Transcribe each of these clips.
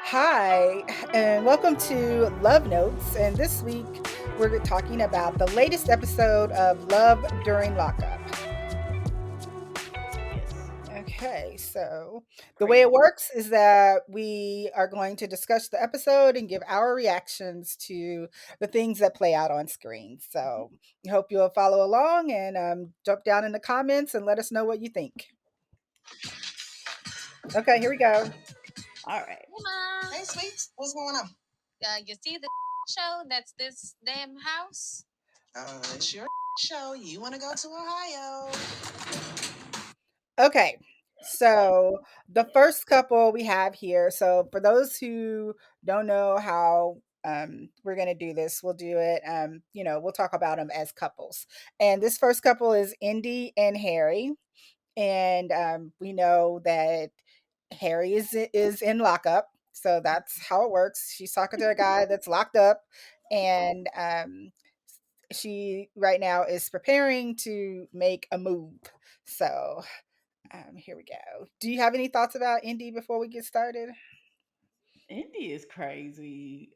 Hi, and welcome to Love Notes. And this week we're talking about the latest episode of Love During Lockup. Yes. Okay, so the way it Crazy. works is that we are going to discuss the episode and give our reactions to the things that play out on screen. Mhm. So I hope you'll follow along and jump down in the comments and let us know what you think. Okay, here we go. All right. Hey, Mom. Hey, sweets. What's going on? You see the show that's this damn house? It's your show. You want to go to Ohio? Okay. So the first couple we have here. So for those who don't know how we're gonna do this, we'll do it. We'll talk about them as couples. And this first couple is Indy and Harry. And we know that Harry is in lockup. So that's how it works. She's talking to a guy that's locked up, and she right now is preparing to make a move. So here we go. Do you have any thoughts about Indy before we get started? Indy is crazy.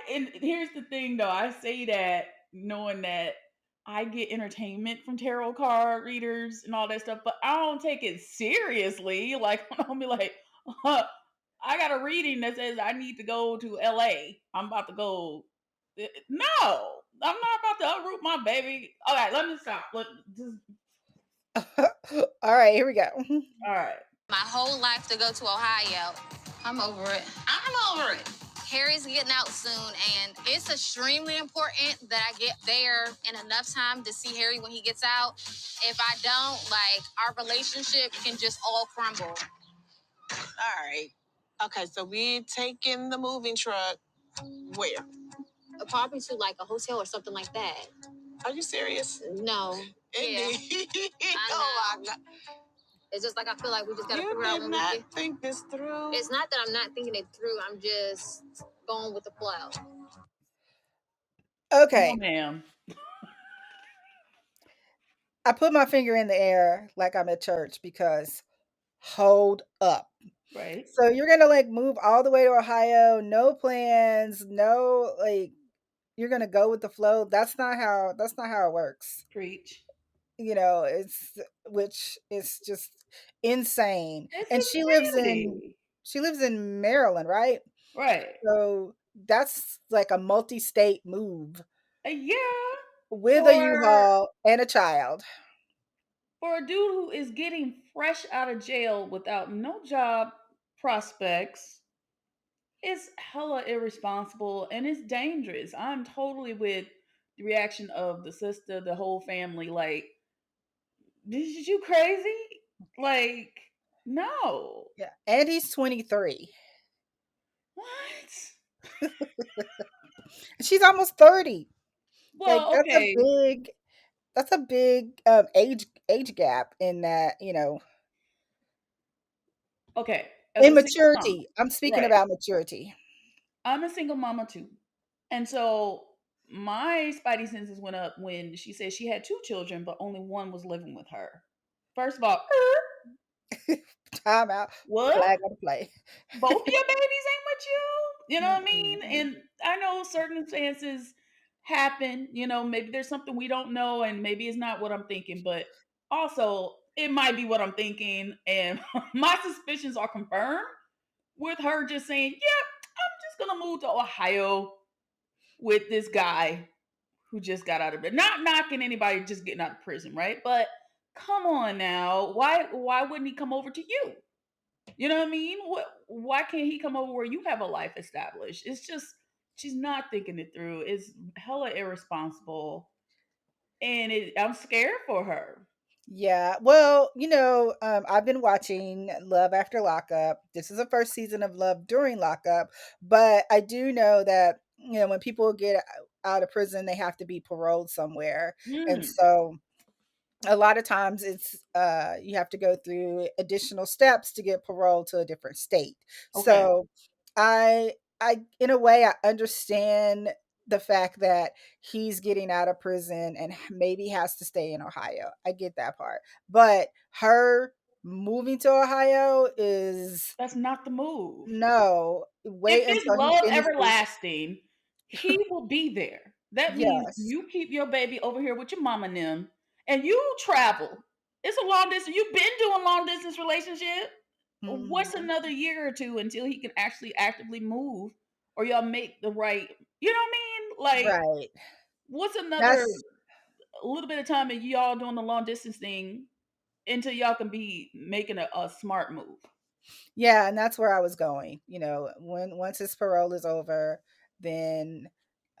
And here's the thing though. I say that knowing that I get entertainment from tarot card readers and all that stuff, but I don't take it seriously. Like I'll be like, I got a reading that says I need to go to LA. I'm about to go. No, I'm not about to uproot my baby. Okay, let me stop. All right, here we go. All right. My whole life to go to Ohio. I'm over it. I'm over it. Harry's getting out soon, and it's extremely important that I get there in enough time to see Harry when he gets out. If I don't, our relationship can just all crumble. All right. Okay, so we taking the moving truck where? Probably to like a hotel or something like that. Are you serious? No. Indy. Yeah. Oh my God. It's just like I feel like we just gotta figure out when we get. You did not think this through. It's not that I'm not thinking it through. I'm just going with the flow. No, Okay, ma'am. I put my finger in the air like I'm at church because hold up. Right. So you're gonna like move all the way to Ohio, no plans, no like you're gonna go with the flow. That's not how it works. Preach. It's which is just insane. It's And insanity. she lives in Maryland, right? Right. So that's like a multi-state move Yeah. with a For U-Haul and a child. for a dude who is getting fresh out of jail without no job prospects, it's hella irresponsible and it's dangerous. I'm totally with the reaction of the sister, the whole family. Like, is you crazy? Like, no. Yeah. And he's 23. What? She's almost 30. Like Well, okay. that's a big age gap in that, Okay. As in a single mom, maturity. I'm speaking right. about maturity. I'm a single mama too. And so my spidey senses went up when she said she had two children, but only one was living with her. First of all, Time out. what? Flag on the play. Both of your babies ain't with you? You know what I mean? Mm-mm. And I know circumstances happen. Maybe there's something we don't know, and maybe it's not what I'm thinking, but also it might be what I'm thinking. And my suspicions are confirmed with her just saying, yep, I'm just going to move to Ohio with this guy who just got out of it. Not knocking anybody just getting out of prison, right? But come on now. Why wouldn't he come over to you? You know what I mean? Why can't he come over where you have a life established? It's just she's not thinking it through. It's hella irresponsible. And I'm scared for her. Yeah. Well, I've been watching Love After Lockup. This is the first season of Love During Lockup, but I do know that, when people get out of prison, they have to be paroled somewhere. And Mm, so a lot of times it's you have to go through additional steps to get paroled to a different state. okay. So I in a way I understand the fact that he's getting out of prison and maybe has to stay in Ohio. I get that part. But her moving to Ohio is That's not the move. no. If Wait it's until he love finishes. everlasting, he will be there. That means Yes. you keep your baby over here with your mama and them, and you travel. It's a long distance. You've been doing long distance relationship. What's Mhm. another year or two until he can actually actively move, or y'all make the right? You know what I mean? Like, Right. what's another That's a little bit of time and y'all doing the long distance thing until y'all can be making a smart move? yeah, and that's where I was going. When once his parole is over, then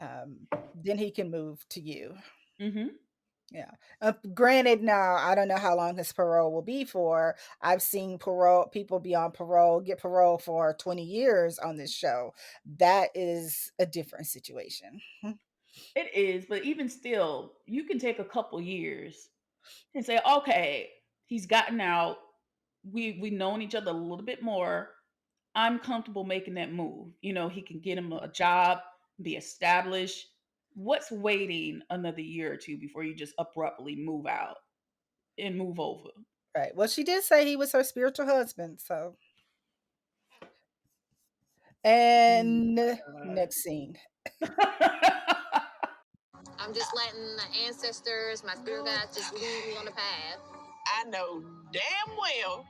um then he can move to you. Hmm. Yeah. Granted, now I don't know how long his parole will be for. I've seen parole people be on parole, get parole for 20 years on this show. That is a different situation. It is, but even still, you can take a couple years and say, okay, he's gotten out. We known each other a little bit more. I'm comfortable making that move. He can get him a job, be established. What's waiting another year or two before you just abruptly move out and move over? Right. Well, she did say he was her spiritual husband. So, Mm, and God. next scene. I'm just letting the ancestors, my spirit guides, just lead me on the path. I know damn well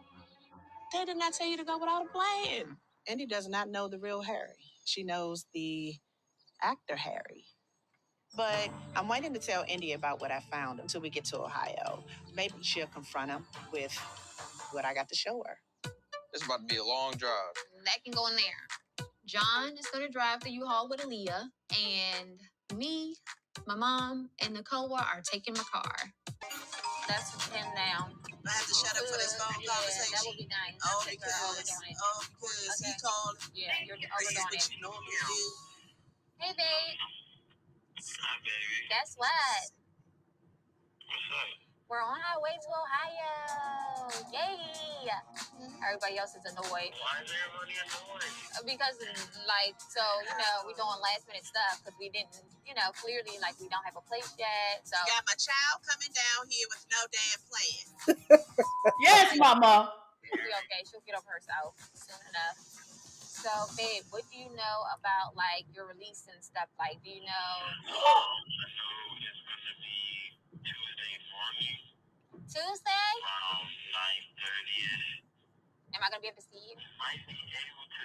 they did not tell you to go without a plan. Andy does not know the real Harry. She knows the actor Harry. But I'm waiting to tell Indy about what I found until we get to Ohio. Maybe she'll confront him with what I got to show her. It's about to be a long drive. That can go in there. John is going to drive the U-Haul with Aaliyah, and me, my mom, and Nicole are taking my car. That's a 10 now. I have to shut up for this phone conversation. That would be nice. Oh, because he called. Yeah, you're overdoing it. What you normally do. Hey, babe. Hi, baby. Guess what? What's up? We're on our way to Ohio. Yay! Everybody else is annoyed. Why is everybody annoyed? Because, like, so, we're doing last minute stuff because we didn't, clearly, like, we don't have a place yet. So, got my child coming down here with no damn plan. Yes, mama. She'll be okay. She'll get over herself soon enough. So, babe, what do you know about, like, your release and stuff? Like, do you know? I know it's going to be Tuesday morning. Tuesday? Around 9:30ish. Am I going to be able to see you? You might be able to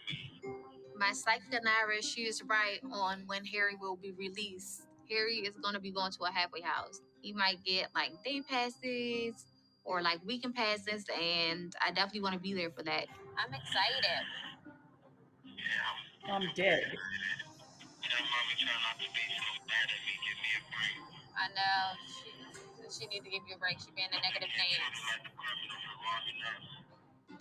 see me. My psychic Naira, she is right on when Harry will be released. Harry is going to be going to a halfway house. He might get, like, day passes or, like, weekend passes, and I definitely want to be there for that. I'm excited. Yeah, I'm dead. tell mommy try not to be so bad at me. Give me a break. I know. She needs to give you a break. She being a negative Nancy.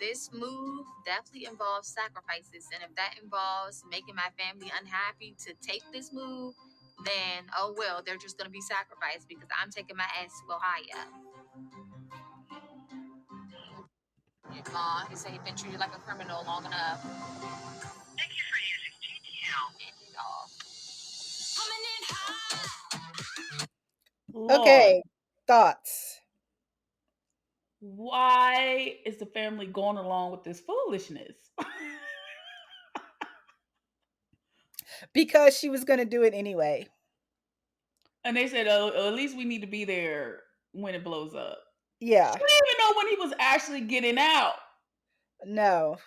This move definitely involves sacrifices, and if that involves making my family unhappy to take this move, then oh well, they're just gonna be sacrificed because I'm taking my ass to Ohio. Your mom, he said he'd been treated like a criminal long enough. Thank you for using GTL. And he's off. Coming in hot. Lord, Okay. Thoughts. why is the family going along with this foolishness? Because she was going to do it anyway. And they said, oh, at least we need to be there when it blows up. She Yeah. didn't even know when he was actually getting out. No.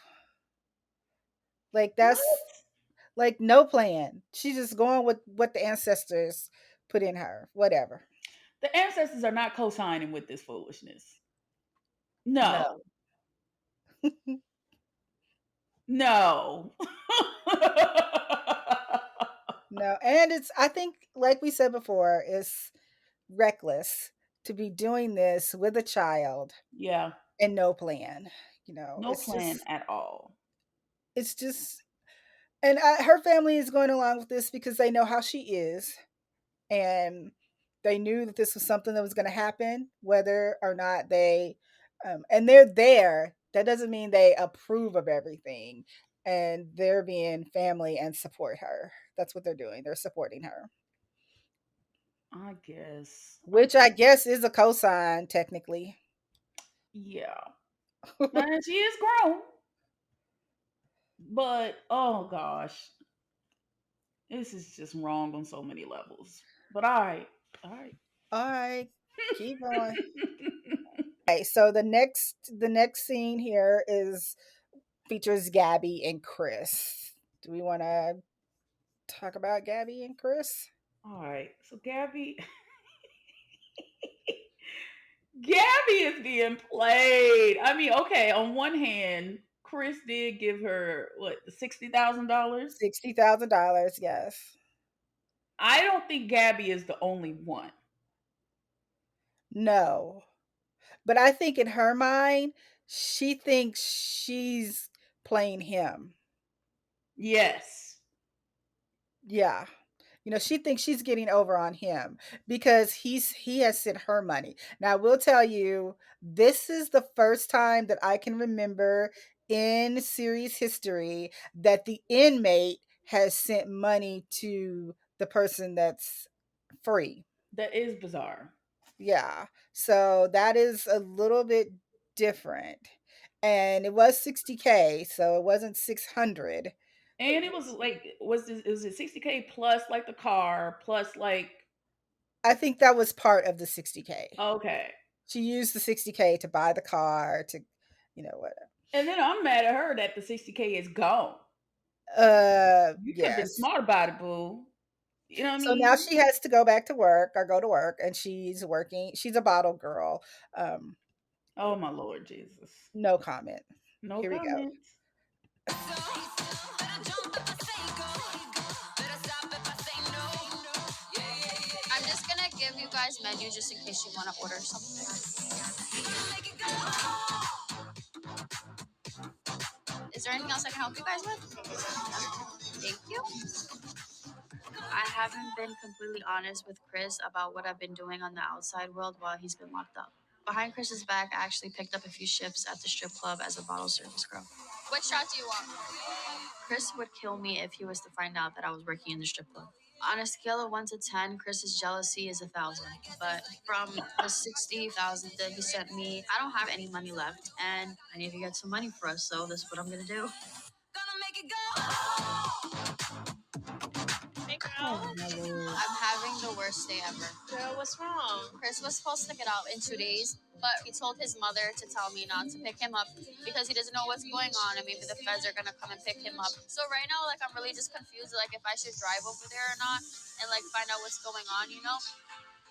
Like What? that's like no plan. She's just going with what the ancestors put in her. Whatever. The ancestors are not co-signing with this foolishness. No. No. No. No. And it's I think like we said before, it's reckless to be doing this with a child Yeah. and no plan. No plan at all. It's just and her family is going along with this because they know how she is, and they knew that this was something that was going to happen, whether or not and they're there. That doesn't mean they approve of everything, and they're being family and support her. That's what they're doing. They're supporting her, I guess. which I guess is a cosign technically. Yeah. And she is grown, but oh gosh, this is just wrong on so many levels. But all right, all right. All right, keep going. Okay, so the next scene here is features Gabby and Chris. Do we want to talk about Gabby and Chris? All right. So Gabby is being played. I mean, okay, on one hand, Chris did give her what, $60,000. $60,000, yes. I don't think Gabby is the only one. No. But I think in her mind, she thinks she's playing him. Yes. Yeah. She thinks she's getting over on him because he has sent her money. Now, I will tell you, this is the first time that I can remember in series history that the inmate has sent money to the person that's free. That is bizarre. Yeah. So that is a little bit different. And it was 60K, so it wasn't 600. And it was like, was it 60K plus like the car, plus like, I think that was part of the 60K. okay. She used the 60K to buy the car to, what. And then I'm mad at her that the 60K is gone. You could have been Yes. smart about it, boo. You know what I So now mean? she has to go back to work or go to work, and she's working. She's a bottle girl. Um, Oh my Lord Jesus. no comment. No Here we go. comments. I'm just gonna give you guys menu just in case you want to order something. Is there anything else I can help you guys with? Thank you. I haven't been completely honest with Chris about what I've been doing on the outside world while he's been locked up. Behind Chris's back, I actually picked up a few shifts at the strip club as a bottle service girl. What shot do you want? Chris would kill me if he was to find out that I was working in the strip club. On a scale of 1 to 10, Chris's jealousy is 1,000. But from the 60,000 that he sent me, I don't have any money left, and I need to get some money for us. So this is what I'm gonna do. Gonna make it go. Hey Oh girl, my lord. I'm having the worst day ever. Girl, what's wrong? Chris was supposed to get out in 2 days, but he told his mother to tell me not to pick him up because he doesn't know what's going on and maybe the feds are gonna come and pick him up. So right now, like, I'm really just confused, like, if I should drive over there or not and, like, find out what's going on, you know?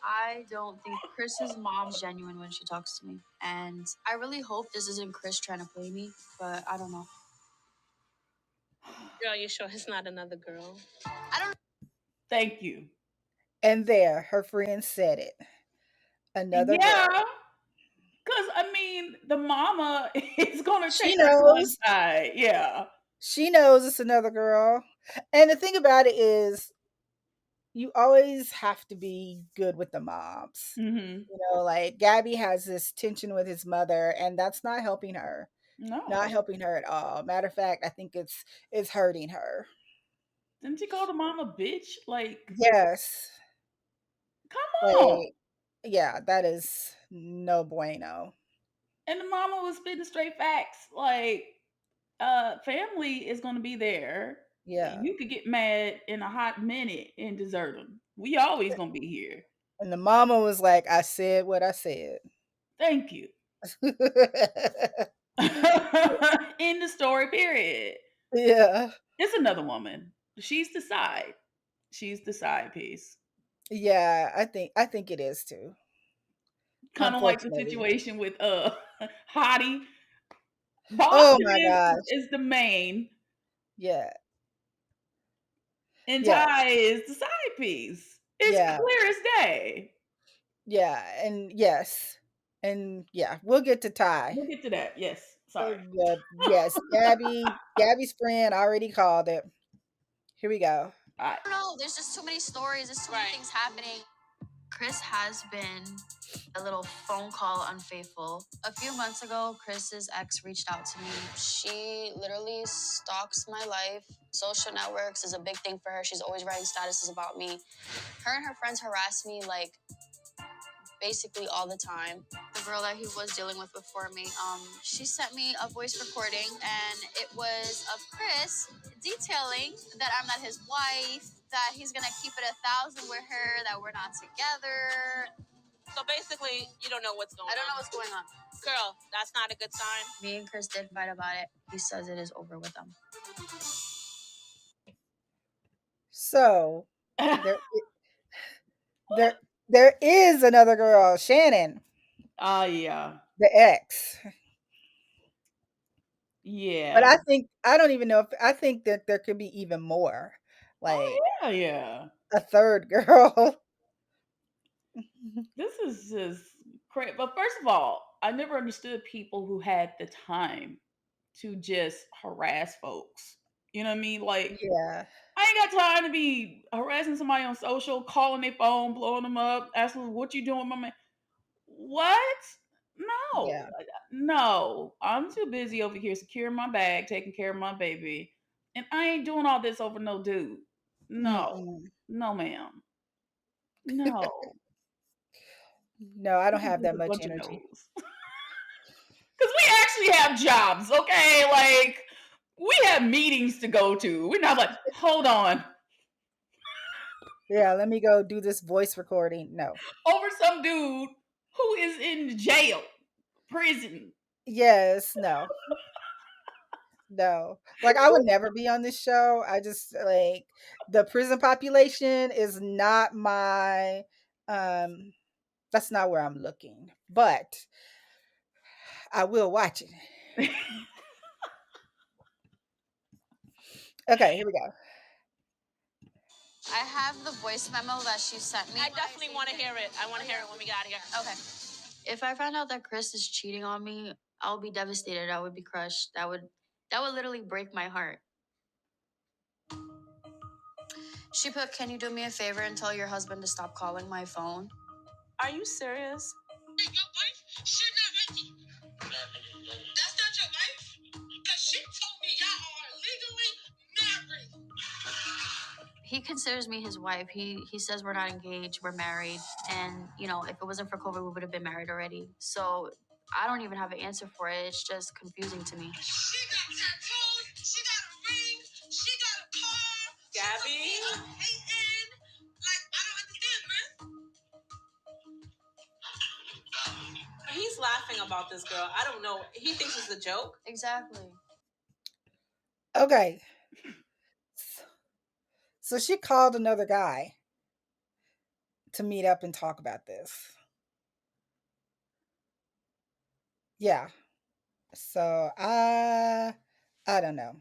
I don't think Chris's mom's genuine when she talks to me. And I really hope this isn't Chris trying to play me, but I don't know. Girl, you sure it's not another girl? I don't Thank you. And there, her friend said it. Another Yeah, girl. because I mean, the mama is gonna She take her to one knows. side. Yeah. She knows it's another girl. And the thing about it is, you always have to be good with the moms. Mm-hmm. Like Gabby has this tension with his mother, and that's not helping her. Not No. helping her at all. Matter of fact, I think it's hurting her. Didn't you call the mama bitch? Like, Yes. come on. Like, yeah, that is no bueno. And the mama was spitting straight facts. Like, family is gonna be there. Yeah. You could get mad in a hot minute and desert them. We always gonna be here. And the mama was like, I said what I said. Thank you. In the story, period. Yeah. It's another woman. She's the side. She's the side piece. Yeah, I think it is too. Kind of like the Unfortunately. situation with Hottie. Boston Oh my gosh. is the main, Yeah. and Yes. Ty is the side piece. It's Yeah. clear as day. Yeah. And yes. And yeah, we'll get to Ty. We'll get to that. Yes. Sorry. Yeah, yes. Gabby's friend already called it. Here we go. All right. know. There's just too many stories. There's too many things happening. Chris has been a little phone call unfaithful. A few months ago, Chris's ex reached out to me. She literally stalks my life. Social networks is a big thing for her. She's always writing statuses about me. Her and her friends harass me like basically all the time. girl that he was dealing with before me. She sent me a voice recording, and it was of Chris detailing that I'm not his wife, that he's gonna keep it 1,000 with her, that we're not together. So basically, you don't know what's going on. I don't know what's going on. Girl, that's not a good sign. Me and Chris did fight about it. He says it is over with them. So there there there is another girl, Shannon, Yeah. the ex. But Yeah. I don't even know if I think that there could be even more. Oh Like yeah, yeah. a third girl. This is just crazy. But first of all, I never understood people who had the time to just harass folks. You know what I mean? Like, Yeah. I ain't got time to be harassing somebody on social, calling their phone, blowing them up, asking them, what you doing, my man? What? No. Yeah. No. I'm too busy over here securing my bag, taking care of my baby. And I ain't doing all this over no dude. No. Mm-mm. No, ma'am. No. No, I don't This is have just that a much bunch of energy. no's. Because we actually have jobs, okay? Like, we have meetings to go to. We're not like, hold on, Yeah, let me go do this voice recording. No. over some dude who is in jail, prison. Yes, no. No. Like I would never be on this show. I just like the prison population is not my um that's not where I'm looking. But I will watch it. Okay, here we go. I have the voice memo that she sent me. I definitely want to hear it. I want to hear it when we get out of here. Okay. If I find out that Chris is cheating on me, I'll be devastated. I would be crushed. That would literally break my heart. She put, "Can you do me a favor and tell your husband to stop calling my phone?" Are you serious? Wait, your wife should not like you. That's not your wife? Because she told me y'all are legally married. He considers me his wife. He says we're not engaged, we're married. And, if it wasn't for COVID, we would have been married already. So I don't even have an answer for it. It's just confusing to me. She got tattoos, she got a ring, she got a car. Gabby? Hating. Like, I don't understand, man. He's laughing about this girl. I don't know. He thinks it's a joke. Exactly. Okay. So she called another guy to meet up and talk about this. Yeah. So I don't know.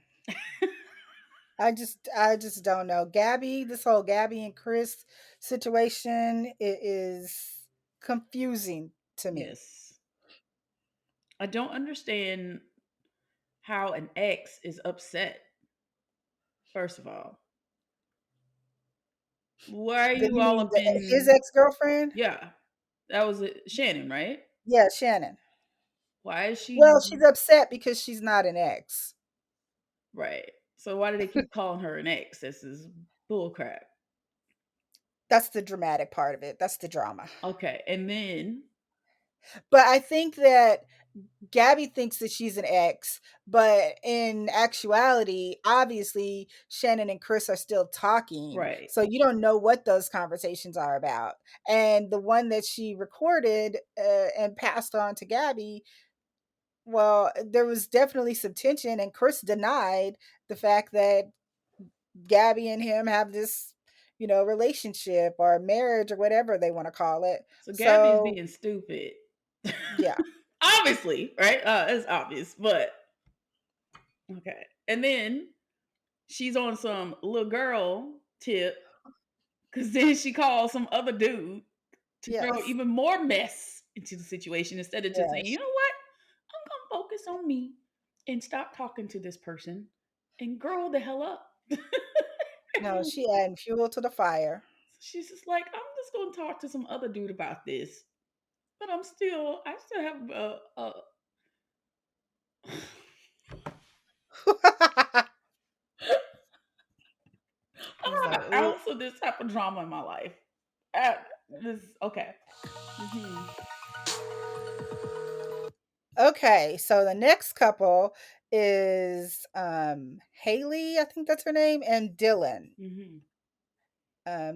I just don't know. Gabby, this whole Gabby and Chris situation is confusing to me. Yes. I don't understand how an ex is upset, first of all. Why are You you all mean up his in. ex-girlfriend? Yeah, that was it. Shannon, right? Yeah, Shannon. Why is she. Well, she's upset because she's not an ex. Right. So why do they keep calling her an ex? This is bullcrap. That's the dramatic part of it. That's the drama. Okay. And then. But I think that Gabby thinks that she's an ex, but in actuality, obviously, Shannon and Chris are still talking. Right. So you don't know what those conversations are about. And the one that she recorded and passed on to Gabby, well, there was definitely some tension, and Chris denied the fact that Gabby and him have this, relationship or marriage or whatever they want to call it. So Gabby's So, being stupid. yeah, Obviously, right? It's obvious, but okay. And then she's on some little girl tip because then she calls some other dude to throw yes, even more mess into the situation instead of just saying, yes. you know what? I'm gonna focus on me and stop talking to this person and grow the hell up. No, she adding fuel to the fire. She's just like, I'm just gonna talk to some other dude about this, but I still have It's I like, have an ooh, ounce of this type of drama in my life. Uh, this okay. mhm. Okay, so the next couple is Haley, I think that's her name, and Dylan. Hmm.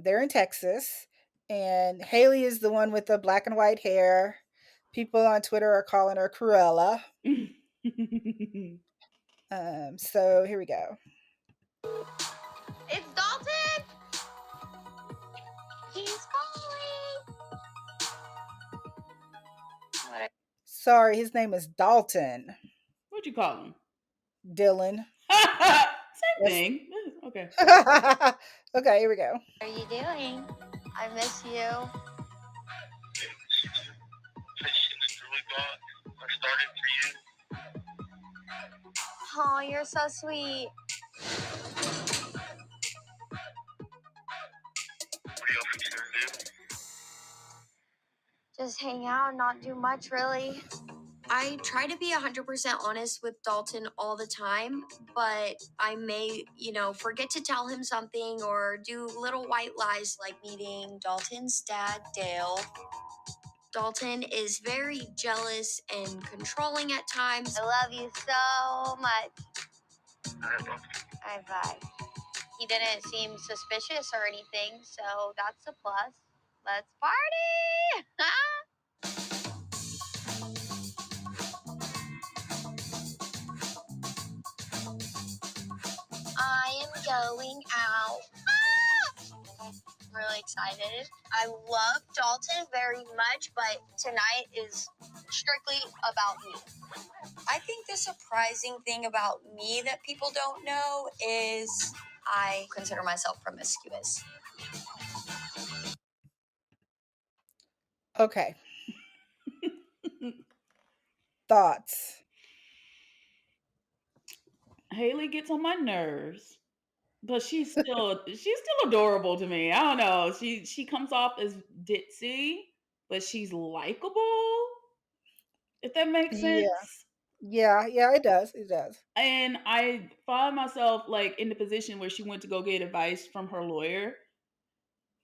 They're in Texas, and Haley is the one with the black and white hair. People on Twitter are calling her Cruella. So here we go. It's Dalton. He's calling. What? Sorry, his name is Dalton. What you call him? Dylan. Same Yes. thing. Okay. Okay, here we go. Are you doing? I miss you. Oh, you're so sweet. Just hang out, not do much really. I try to be 100% honest with Dalton all the time, but I may, forget to tell him something or do little white lies like meeting Dalton's dad, Dale. Dalton is very jealous and controlling at times. I love you so much. High five. He didn't seem suspicious or anything, so that's a plus. Let's party! I am going out. I'm really excited. I love Dalton very much, but tonight is strictly about me. I think the surprising thing about me that people don't know is I consider myself promiscuous. Okay, thoughts. Haley gets on my nerves, but she's still adorable to me. I don't know. She comes off as ditzy, but she's likable. If that makes Yeah, sense. yeah, it does. It does. And I find myself like in the position where she went to go get advice from her lawyer,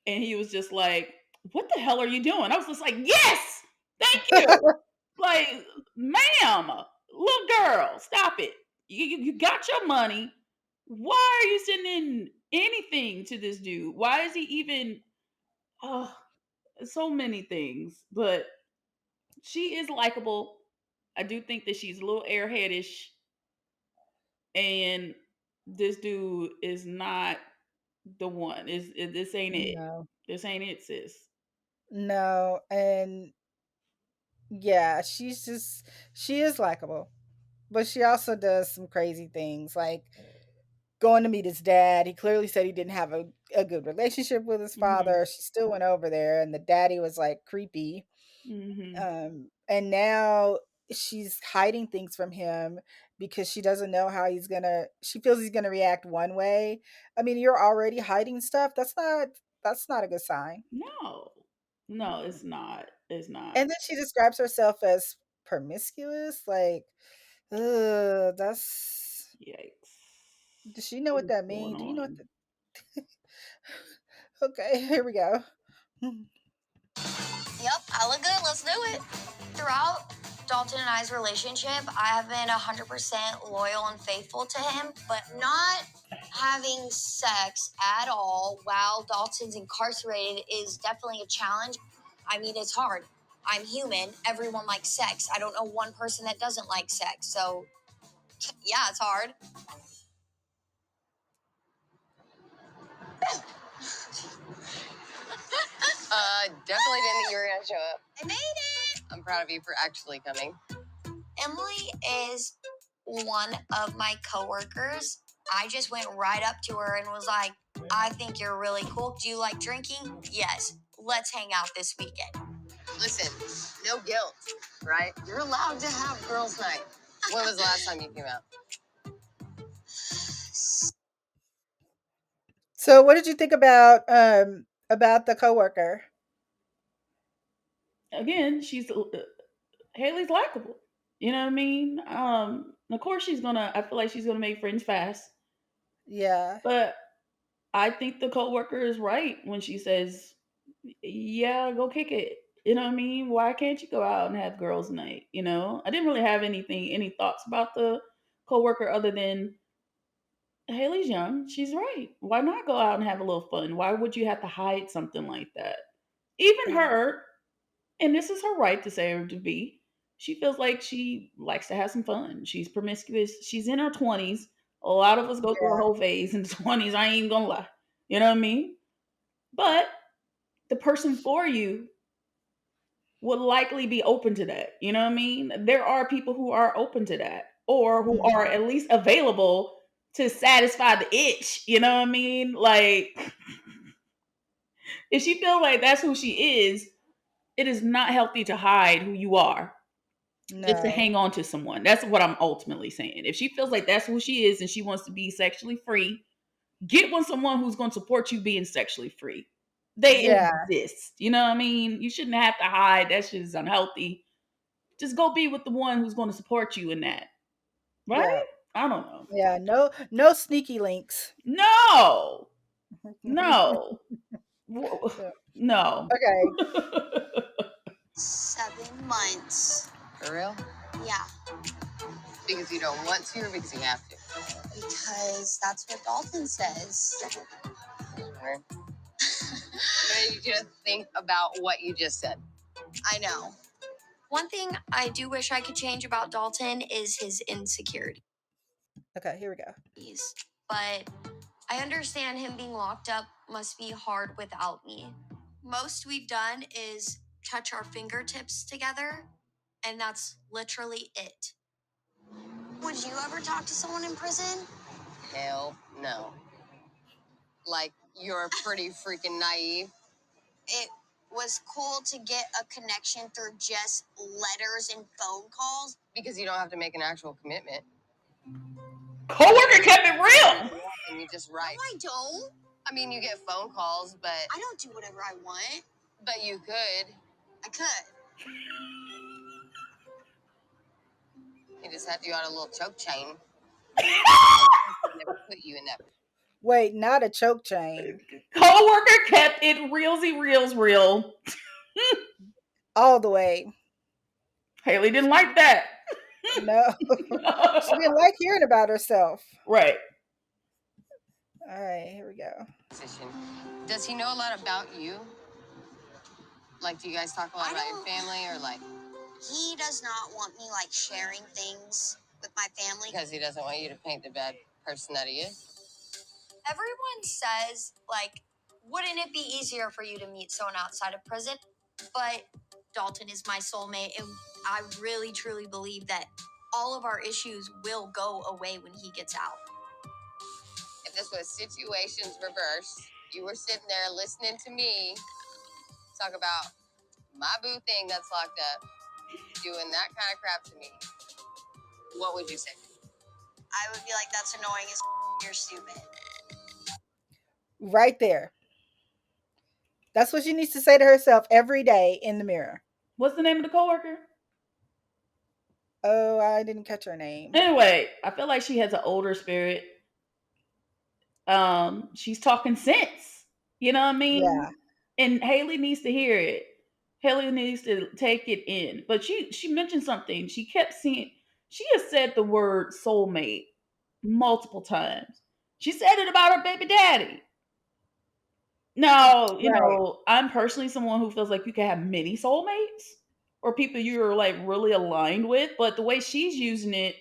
and he was just like, "What the hell are you doing?" I was just like, "Yes, thank you." Like, ma'am, little girl, stop it. You got your money. Why are you sending anything to this dude? Why is he even? Oh, so many things. But she is likable. I do think that she's a little airheadish, and this dude is not the one. This ain't it. No, This ain't it, sis. no, and yeah, she is likable, but she also does some crazy things like going to meet his dad. He clearly said he didn't have a good relationship with his Hmm. father. She still went over there, and the daddy was like creepy. Hmm. And now she's hiding things from him because she doesn't know how she feels he's gonna react one way. I mean, you're already hiding stuff. That's not a good sign. No, no, it's not. It's not. And then she describes herself as promiscuous. Like, that's Yikes. does she know What what is that going means? Do you know what on? okay, here we go. Yep, I look good. Let's do it. Throughout Dalton and I's relationship, I have been 100% loyal and faithful to him, but not having sex at all while Dalton's incarcerated is definitely a challenge. I mean, it's hard. I'm human. Everyone likes sex. I don't know one person that doesn't like sex. So, yeah, it's hard. Definitely didn't think you were gonna show up. I made it. I'm proud of you for actually coming. Emily is one of my coworkers. I just went right up to her and was like, I think you're really cool. Do you like drinking? Yes. Let's hang out this weekend. Listen, no guilt, right? You're allowed to have girls' night. When was the last time you came out? So, what did you think about the coworker? Again, Haley's likable. You know what I mean? Of course she's gonna. I feel like she's gonna make friends fast, Yeah, but I think the coworker is right when she says, "Yeah, go kick it." You know what I mean? Why can't you go out and have girls' night? I didn't really have any thoughts about the coworker other than Haley's young. She's right. Why not go out and have a little fun? Why would you have to hide something like that? Even Yeah. her, and this is her right to say her to be. She feels like she likes to have some fun. She's promiscuous. She's in her 20s. A lot of us go through a Yeah. whole phase in the 20s. I ain't even gonna lie. You know what I mean? But the person for you would likely be open to that. You know what I mean? There are people who are open to that or who are Mhm. at least available to satisfy the itch. You know what I mean? Like, if she feels like that's who she is, it is not healthy to hide who you are just to No. hang on to someone. That's what I'm ultimately saying. If she feels like that's who she is and she wants to be sexually free, get with someone who's going to support you being sexually free. They Yeah. exist. You know what I mean? You shouldn't have to hide. That shit is unhealthy. Just go be with the one who's going to support you in that. Yeah. Right? I don't know. Yeah. No sneaky links. No. No. Yeah. No. Okay. 7 months. For real? Yeah, Because you don't want to or because you have to? because that's what Dalton says. Or I need you to think about what you just said. I know. One thing I do wish I could change about Dalton is his insecurities. Okay, here we go. But I understand him being locked up must be hard without me. Most we've done is touch our fingertips together, and that's literally it. Would you ever talk to someone in prison? Hell no. Like, you're pretty freaking naive. It was cool to get a connection through just letters and phone calls. Because you don't have to make an actual commitment. Coworker kept it real. And you just No, write. I don't. I mean, you get phone calls, but I don't do whatever I want. you could. I could. He just had you on a little choke chain. Never put you in that. Wait, not a choke chain. Coworker kept it realsy reels real. All the way. Haley didn't like that. No. She didn't like hearing about herself. Right. All right, here we go. Position. Does he know a lot about you? Like, do you guys talk a lot I about your don't- family or like He does not want me like sharing things with my family. because he doesn't want you to paint the bad person that he is? Everyone says, like, wouldn't it be easier for you to meet someone outside of prison? But Dalton is my soulmate, and I really truly believe that all of our issues will go away when he gets out. If this was situations reversed, you were sitting there listening to me talk about my boo thing that's locked up, doing that kind of crap to me, what would you say? I would be like, that's annoying as you're stupid. Right there. That's what she needs to say to herself every day in the mirror. What's the name of the coworker? Oh, I didn't catch her name. Anyway, I feel like she has an older spirit. She's talking sense. You know what I mean? Yeah. And Haley needs to hear it. Haley needs to take it in. But she mentioned something. She kept seeing. She has said the word soulmate multiple times. She said it about her baby daddy. Now, Right. I'm personally someone who feels like you can have many soulmates or people you're like really aligned with, but the way she's using it,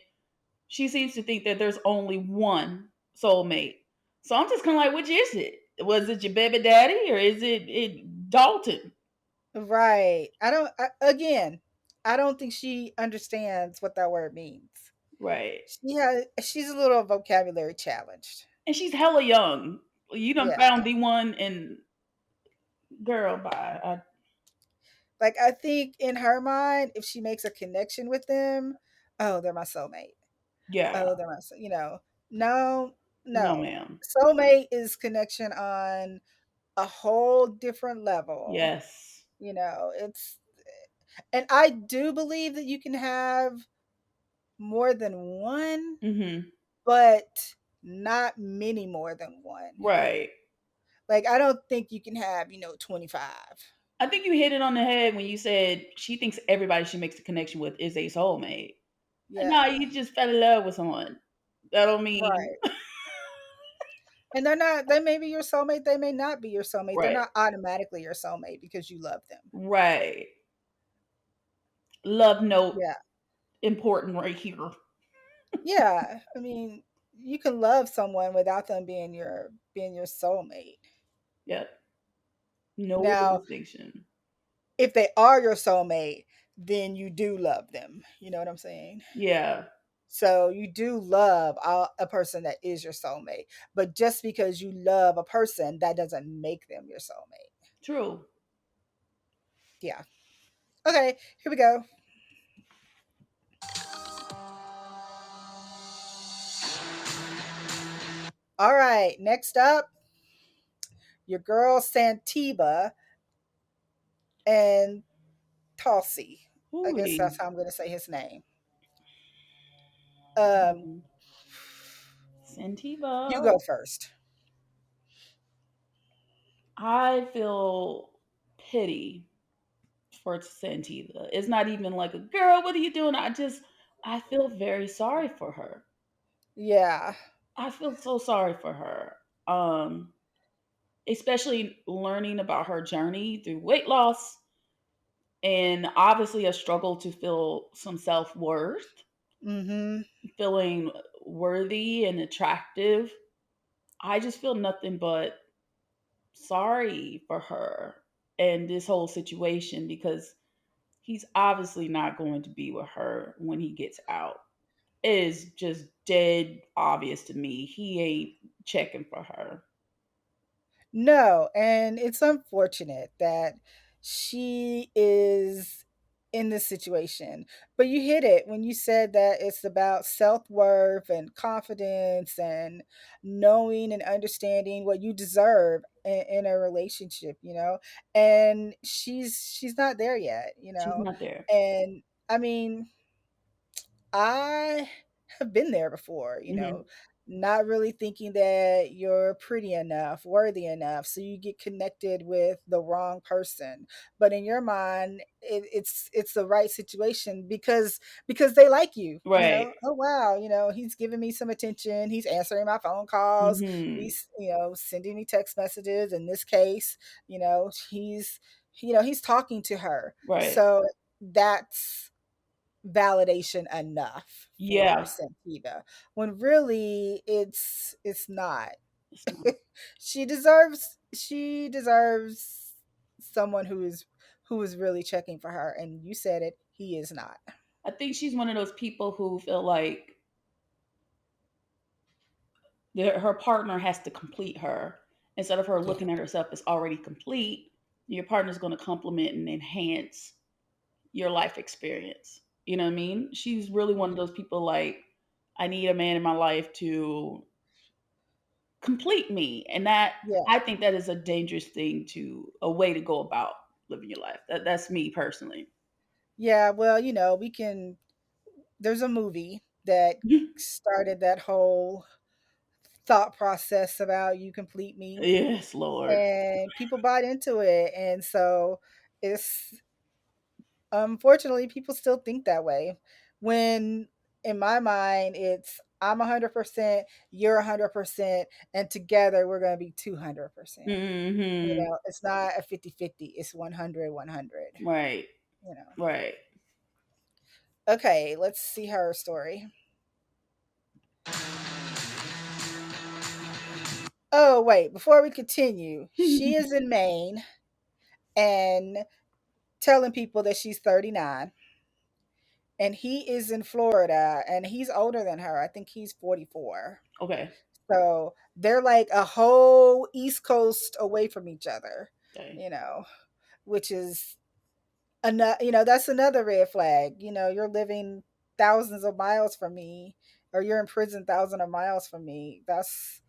she seems to think that there's only one soulmate. So I'm just kind of like, which is it? Was it your baby daddy or is it Dalton? Right. Again, I don't think she understands what that word means. Right. She's a little vocabulary challenged. And she's hella young. You done Yeah. found the one and girl, bye. Like I think in her mind, if she makes a connection with them, oh, they're my soulmate. Yeah. Oh, they're my, no, No, no. ma'am. Soulmate is connection on a whole different level. Yes. It's, and I do believe that you can have more than one, Mm-hmm. but not many more than one. Right. Like I don't think you can have, 25. I think you hit it on the head when you said she thinks everybody she makes a connection with is a soulmate. No, Yeah, you just fell in love with someone. That don't mean right. And they're not, they may be your soulmate, they may not be your soulmate. They're right, not automatically your soulmate because you love them. right. Love note Yeah. important right here. Yeah. I mean, you can love someone without them being your soulmate. Yep. No real Now, distinction. if they are your soulmate, then you do love them. You know what I'm saying? Yeah, So you do love a person that is your soulmate. But just because you love a person, that doesn't make them your soulmate. true. Yeah. Okay, here we go. All right, next up, your girl Santiba and Tulsi. I guess Ooh. that's how I'm going to say his name. Um, you Sentiva. go first. I feel pity for Sentiva. It's not even like a girl, what are you doing? I feel very sorry for her. Yeah. I feel so sorry for her. Um, Especially learning about her journey through weight loss and obviously a struggle to feel some self-worth, Mm-hmm. feeling worthy and attractive. I just feel nothing but sorry for her and this whole situation because he's obviously not going to be with her when he gets out. It is just dead obvious to me. He ain't checking for her. No, and it's unfortunate that she is in this situation. But you hit it when you said that it's about self-worth and confidence and knowing and understanding what you deserve in a relationship, you know? And she's not there yet, you She's know? not there. And I mean, I have been there before, you know, Hmm. not really thinking that you're pretty enough, worthy enough, so you get connected with the wrong person. But in your mind, it's the right situation because they like you, you Right. know. Oh wow, you know, he's giving me some attention. He's answering my phone calls. Hmm. He's sending me text messages. In this case, he's talking to her. Right. So that's validation enough for Yeah. Sentiva when really it's not. It's not. She deserves someone who is really checking for her, and you said it, he is not. I think she's one of those people who feel like her partner has to complete her instead of her Yeah. looking at herself as already complete. Your partner's going to complement and enhance your life experience. You know what I mean? She's really one of those people like, I need a man in my life to complete me. And that, Yeah. I think that is a dangerous thing to, a way to go about living your life. That's me personally. Yeah, well, we can there's a movie that started that whole thought process about you complete me, Yes, Lord. and people bought into it, and so it's unfortunately, people still think that way. When in my mind, it's I'm 100%, you're 100%, and together we're going to be 200%. Hmm. It's not a 50-50, it's 100-100. Right. You know. Right. Okay, let's see her story. Oh, wait, before we continue, she is in Maine and telling people that she's 39, and he is in Florida and he's older than her. I think he's 44. Okay. So they're like a whole East Coast away from each other, Okay. you know, which is another, that's another red flag. You're living thousands of miles from me, or you're in prison thousands of miles from me. That's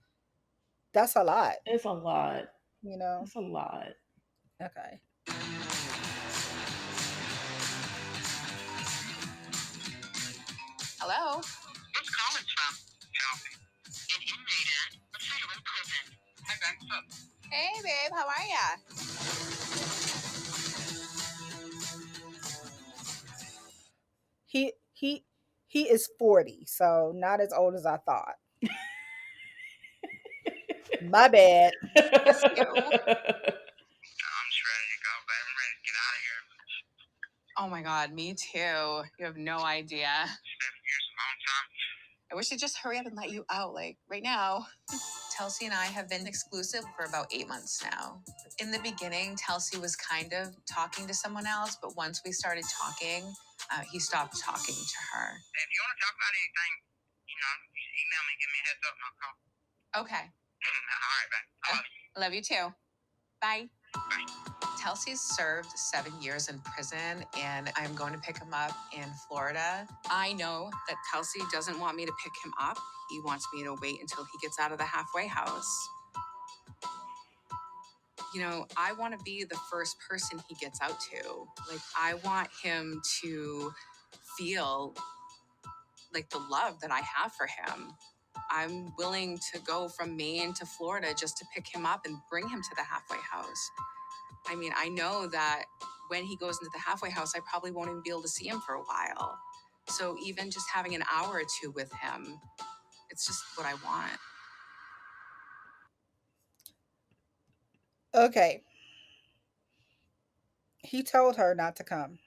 a lot, It's a lot. you know. It's a lot. Okay. Hello? This call is from Chelsea, an inmate at a federal prison. Hi, Ben. Hey, babe. How are ya? he is 40, so not as old as I thought. My bad. Miss you. I'm just ready to go, babe. I'm ready to get out of here. Oh my God, me too. You have no idea. 7 years, a long time. I wish they'd just hurry up and let you out, like right now. Telsey and I have been exclusive for about 8 months now. In the beginning, Telsey was kind of talking to someone else, but once we started talking, he stopped talking to her. If you want to talk about anything, just email me, give me a heads up, and I'll call. Okay. All right, bye. I love you. Love you too. Bye. Bye. Telsey's served 7 years in prison, and I'm going to pick him up in Florida. I know that Telsey doesn't want me to pick him up. He wants me to wait until he gets out of the halfway house. I want to be the first person he gets out to. Like, I want him to feel like the love that I have for him. I'm willing to go from Maine to Florida just to pick him up and bring him to the halfway house. I mean, I know that when he goes into the halfway house, I probably won't even be able to see him for a while. So even just having an hour or two with him, it's just what I want. Okay. He told her not to come.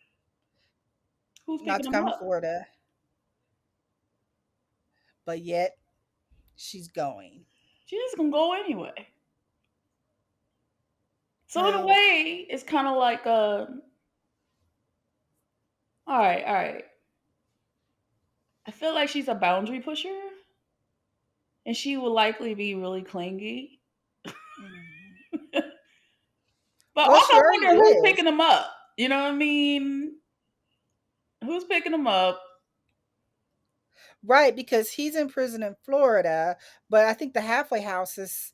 Who's Not picking to him come to up? Florida, but yet she's going. She's just gonna go anyway. So in a Well, way, it's kind of like all right. I feel like she's a boundary pusher, and she will likely be really clingy. mhm. But Well, also, she I already wonder who's is. picking him up. You know what I mean? Who's picking him up? Right, because he's in prison in Florida, but I think the halfway house is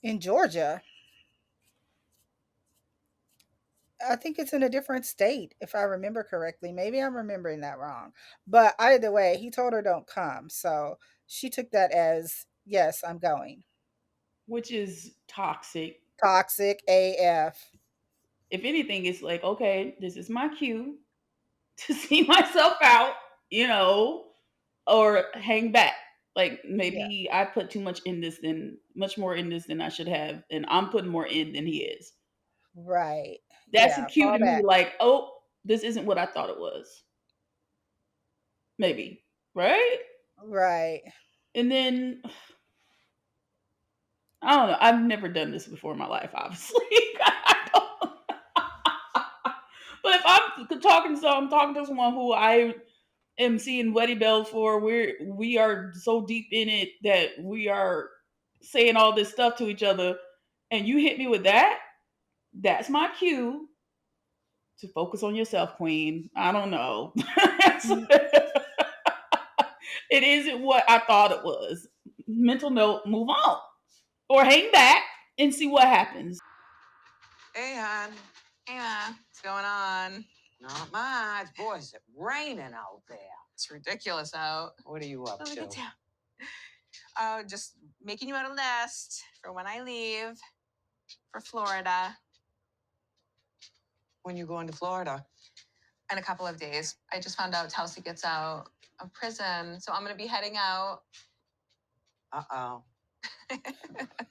in Georgia. I think it's in a different state, if I remember correctly. Maybe I'm remembering that wrong. But either way, he told her don't come. So she took that as, yes, I'm going. Which is toxic. Toxic AF. If anything, it's like, okay, this is my cue to see myself out, you know, or hang back. Like Yeah. maybe I put too much in this than much more in this than I should have, and I'm putting more in than he is. Right. That's a Yeah. cue Fall to me, back. like, oh, this isn't what I thought it was. Maybe. Right? Right. And then I don't know. I've never done this before in my life, obviously. I don't- but if I'm talking to someone who I am seeing wedding bells for, we are so deep in it that we are saying all this stuff to each other, and you hit me with that, that's my cue to focus on yourself, queen. I don't know. Mm, It isn't what I thought it was. Mental note, move on. Or hang back and see what happens. Hey, hon. Hey, Ma. What's going on? Not much. Boy, is it raining out there. It's ridiculous out. What are you up to? Look at you. Oh, just making you out a list for when I leave for Florida. When you going to Florida? In a couple of days. I just found out Telsey gets out of prison, so I'm going to be heading out. Uh-oh.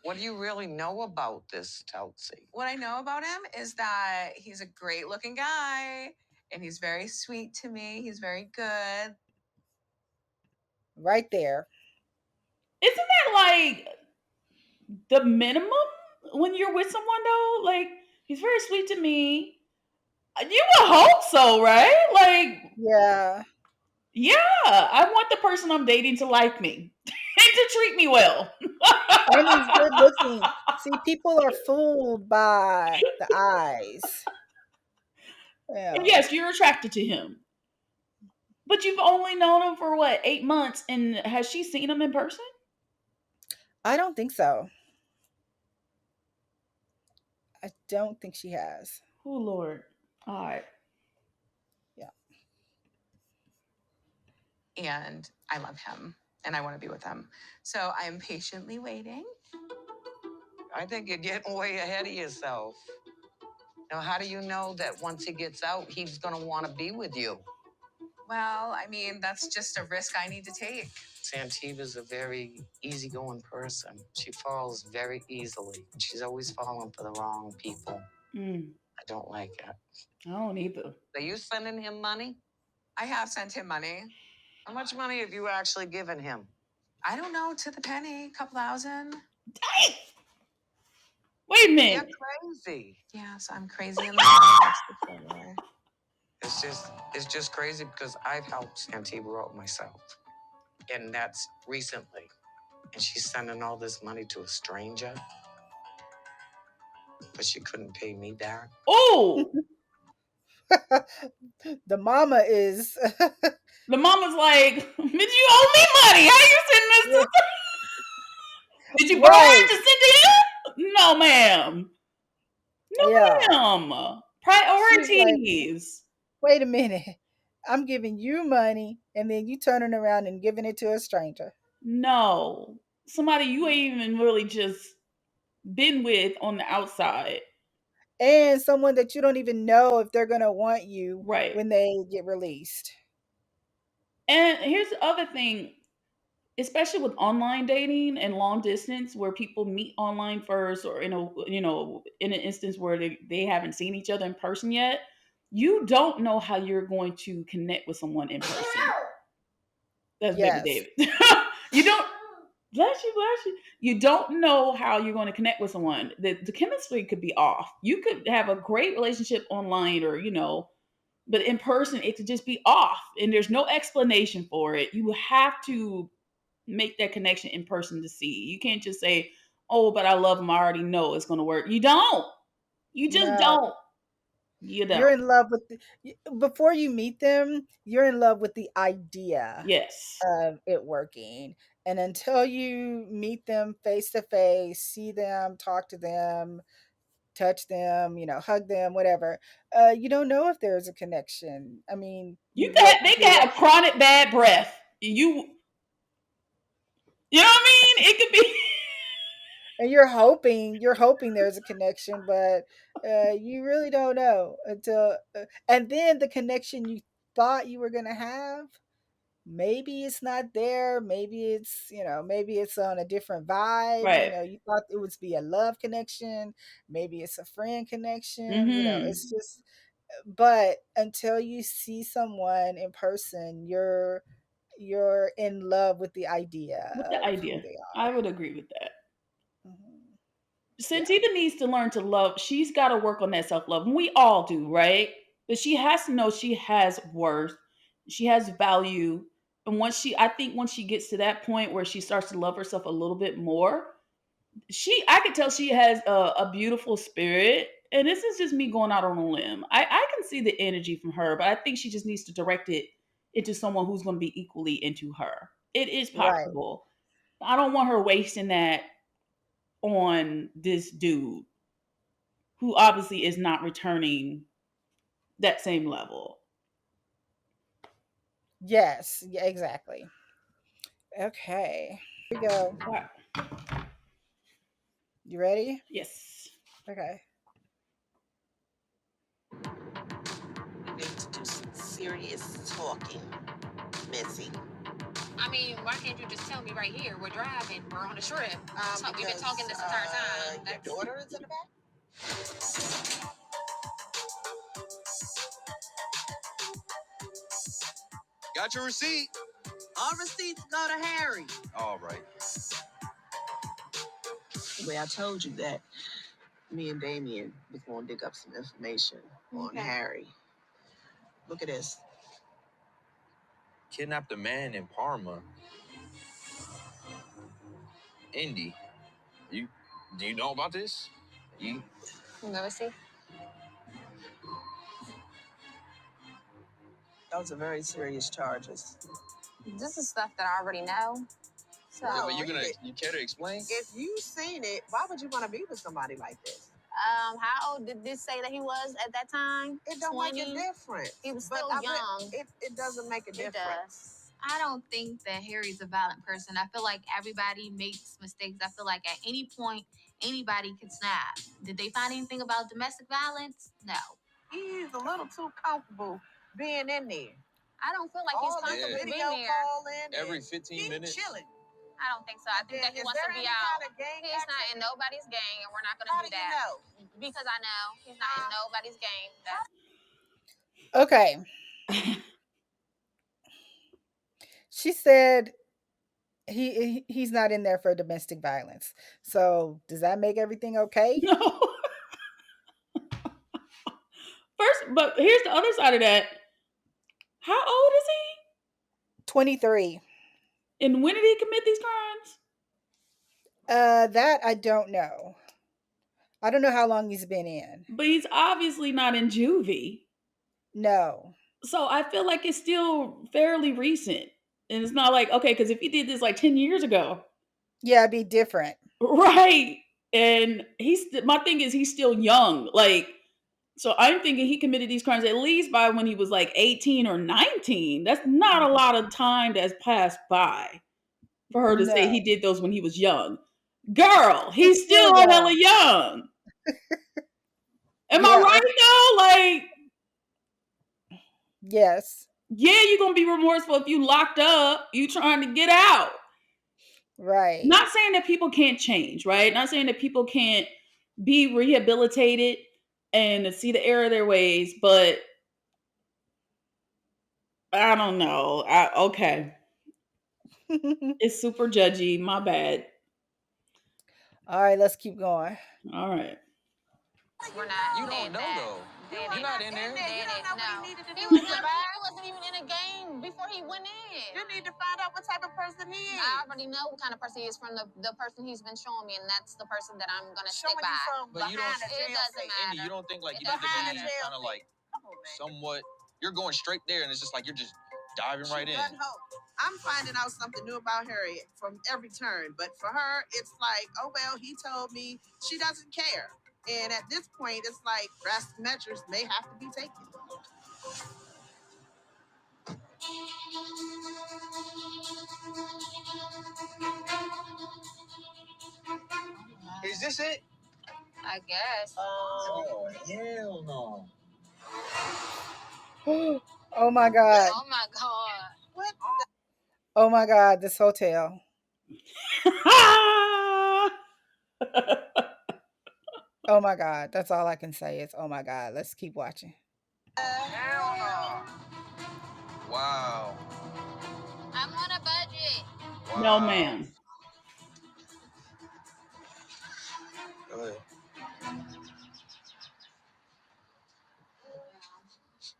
What do you really know about this Telsey? What I know about him is that he's a great looking guy and he's very sweet to me. He's very good. right there. Isn't that like the minimum when you're with someone though? Like, he's very sweet to me. You would hope so, right? Like, Yeah. yeah, I want the person I'm dating to like me and to treat me well. And he's good looking. See, people are fooled by the eyes. And Yeah. yes, you're attracted to him. But you've only known him for what, 8 months? And has she seen him in person? I don't think so. I don't think she has. Oh, Lord. All right. Yeah. And I love him and I want to be with him. So I'm patiently waiting. I think you're getting way ahead of yourself. Now, how do you know that once he gets out, he's going to want to be with you? Well, I mean, that's just a risk I need to take. Santiva's a very easygoing person. She falls very easily. She's always falling for the wrong people. Mm, I don't like it. I don't either. Are you sending him money? I have sent him money. How much money have you actually given him? I don't know, to the penny, a couple thousand. Dang! Wait a You're minute. crazy. Yes, I'm crazy in the head. That's the thing. It's just crazy because I've helped Santiva out myself, and that's recently. And she's sending all this money to a stranger, but she couldn't pay me back. Oh, The mama is the mama's like, "Bitch, you owe me money. How you sending this yeah, to? Did you bribe right. to send to him? No, ma'am. Yeah. No, ma'am. She's like, Priorities. wait a minute. I'm giving you money and then you turning around and giving it to a stranger. No, somebody you ain't even really just been with on the outside. And someone that you don't even know if they're gonna want you Right. when they get released. And here's the other thing, especially with online dating and long distance where people meet online first or in an instance where they haven't seen each other in person yet, you don't know how you're going to connect with someone in person. That's baby Yes. David. You don't bless you. You don't know how you're going to connect with someone. The chemistry could be off. You could have a great relationship online or but in person it could just be off and there's no explanation for it. You have to make that connection in person to see. You can't just say, "Oh, but I love him. I already know it's going to work." You don't. You just No. don't. You You're don't. in love with before you meet them, you're in love with the idea Yes. of it working. And until you meet them face to face, see them, talk to them, touch them, hug them, whatever, you don't know if there's a connection. I mean, They can have chronic bad breath. You know what I mean? It could be and you're hoping there's a connection, but you really don't know until, and then the connection you thought you were gonna have, maybe it's not there. Maybe it's on a different vibe. right. You thought it would be a love connection. Maybe it's a friend connection. It's Mhm. just, but until you see someone in person, you're in love with the idea With the of who idea. they I are. would agree with that. Mhm. Since Yeah. Eva needs to learn to love, she's got to work on that self-love. And we all do, right? But she has to know she has worth. She has value. And I think once she gets to that point where she starts to love herself a little bit more, I could tell she has a beautiful spirit. And this is just me going out on a limb. I can see the energy from her, but I think she just needs to direct it into someone who's going to be equally into her. It is Right. possible. I don't want her wasting that on this dude who obviously is not returning that same level. Yes. Yeah, exactly. Okay. Here we go. Wow. You ready? Yes. Okay. We need to do some serious talking, Missy. I mean, why can't you just tell me right here? We're driving. We're on a trip. We've been talking this entire time. Your daughter is in the back? Got your receipt? All receipts go to Harry. All right. Well, I told you that me and Damien was going to dig up some information on Harry. Look at this. Kidnapped a man in Parma. Indy. You do you know about this? You Let me see. Those are very serious charges. This is stuff that I already know. So, Yeah, but you care to explain? If you've seen it, why would you want to be with somebody like this? how old did this say that he was at that time? It don't 20? make a difference. He was But still young. It doesn't make a It difference. does. I don't think that Harry's a violent person. I feel like everybody makes mistakes. I feel like at any point, anybody could snap. Did they find anything about domestic violence? No. He's a little too comfortable being in there. I don't feel like he's All this comfortable video being there. call in Every and 15 he minutes. chilling. I don't think so. I think that he Is wants there to be any out. kind of gang He's not in activity? nobody's gang, and we're not going How to do do you that. know? Because I know he's not in nobody's gang. That's Okay. She said he's not in there for domestic violence. So does that make everything okay? No. First, but here's the other side of that. How old is 23. he? And when did he commit these crimes? That I don't know. I don't know how long he's been in. But he's obviously not in juvie. No. So I feel like it's still fairly recent. And it's not like, okay, because if he did this like 10 years ago, Yeah, it'd be different. right? And my thing is he's still young. Like, so I'm thinking he committed these crimes at least by when he was like 18 or 19. That's not a lot of time that's passed by for her to say No. he did those when he was young. Girl, He's he's still still hella young. young. Am I Yeah. right though? Like, Yes. yeah, you're gonna be remorseful if you locked up, you trying to get out. Right. Not saying that people can't change, right? Not saying that people can't be rehabilitated and see the error of their ways, but I don't know. Okay. It's super judgy. My bad. All right, let's keep going. All right. we're not. You don't know though. You're not in there. You don't know what he needed to He do was to never. survive. He wasn't even in a game before he went in. You need to find out what type of person he is. I already know what kind of person he is from the person he's been showing me, and that's the person that I'm gonna stick Showing by. you from But you behind don't. a It jail doesn't cell. matter. Indy, you don't think like It you need to Behind a be jail kind of cell. like Come on, man. somewhat. You're going straight there, and it's just like you're just diving right in. Doesn't hope. I'm finding out something new about Harriet from every turn, but for her, it's like, oh well, he told me. She doesn't care, and at this point, it's like drastic measures may have to be taken. Is this it? I guess. Oh hell no! Oh my God. Oh my god. What? Oh my God, this hotel. Oh my God. That's all I can say is, oh my God. Let's keep watching. Hell no. Wow. I'm on a budget. No, Wow. ma'am. Go ahead.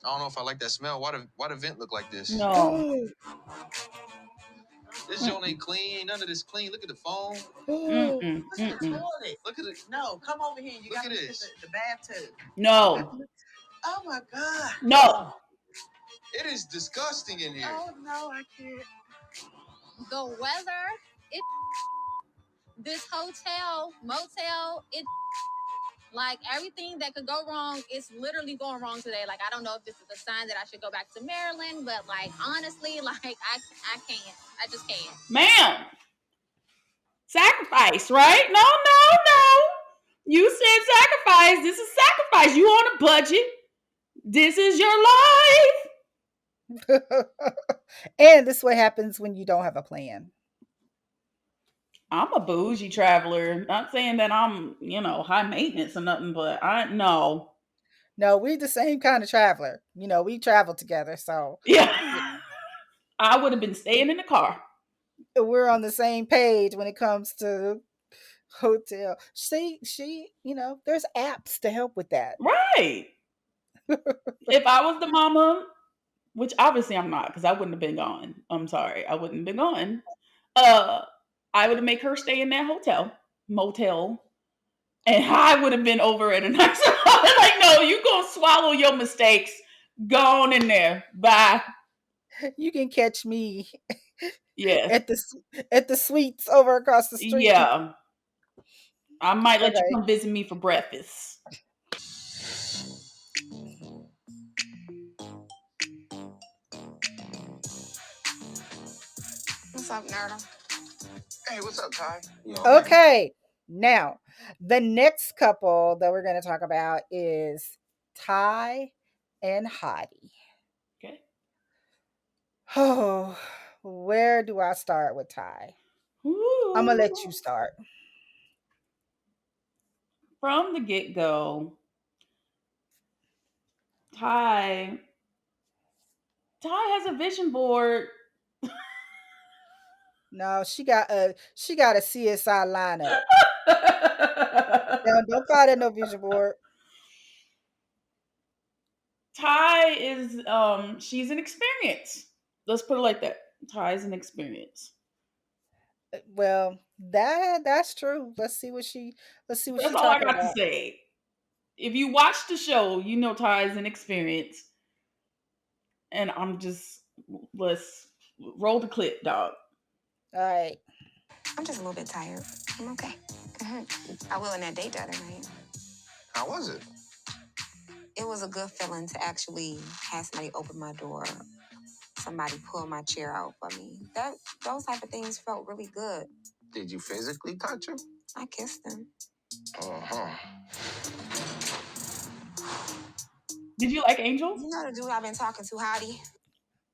I don't know if I like that smell. Why the vent look like this? No. This joint ain't clean. Ain't none of this clean. Look at the phone. Mm-mm. What's the Mm-mm. toilet? Look at it. No, come over here. You Look gotta at look this. at the bathtub. No. Oh my God. No. It is disgusting in here. Oh no, I can't. The weather, it this hotel, motel, it like everything that could go wrong is literally going wrong today. Like I don't know if this is a sign that I should go back to Maryland, but like honestly, like I can't. I just can't. Ma'am. Sacrifice, right? No, no, no. You said sacrifice. This is sacrifice. You on a budget. This is your life. And this is what happens when you don't have a plan. I'm a bougie traveler. Not saying that I'm, high maintenance or nothing, but I no. No, we're the same kind of traveler. We travel together, so Yeah. I would have been staying in the car. we're on the same page when it comes to hotel. There's apps to help with that. Right. If I was the mama, which obviously I'm not, because I wouldn't have been gone. I'm sorry, I wouldn't have been gone. Uh, I would have made her stay in that motel, and I would have been over at a nice. Like, no, you gonna swallow your mistakes. Go on in there. Bye. You can catch me Yes. at the suites over across the street. Yeah. I might let you Okay. come visit me for breakfast. What's up, nerd? Hey, what's up, Ty? Okay. Now, the next couple that we're going to talk about is Ty and Hottie. Okay. Oh, where do I start with Ty? I'm gonna let you Ooh. start. From the get go, Ty Ty has a vision board. No, she got a CSI lineup. Don't call that no vision board. Ty is she's an experience. Let's put it like that. Ty is an experience. Well, that's true. Let's see what she That's all I talking got to about. say. If you watch the show, you know Ty is an experience. And I'm just let's roll the clip, dog. All right. I'm just a little bit tired. I'm okay. I will in that date the other night. How was it? It was a good feeling to actually have somebody open my door, somebody pull my chair out for me. Those type of things felt really good. Did you physically touch him? I kissed him. Uh-huh. Did you like Angel? You know the dude I've been talking to, Hottie?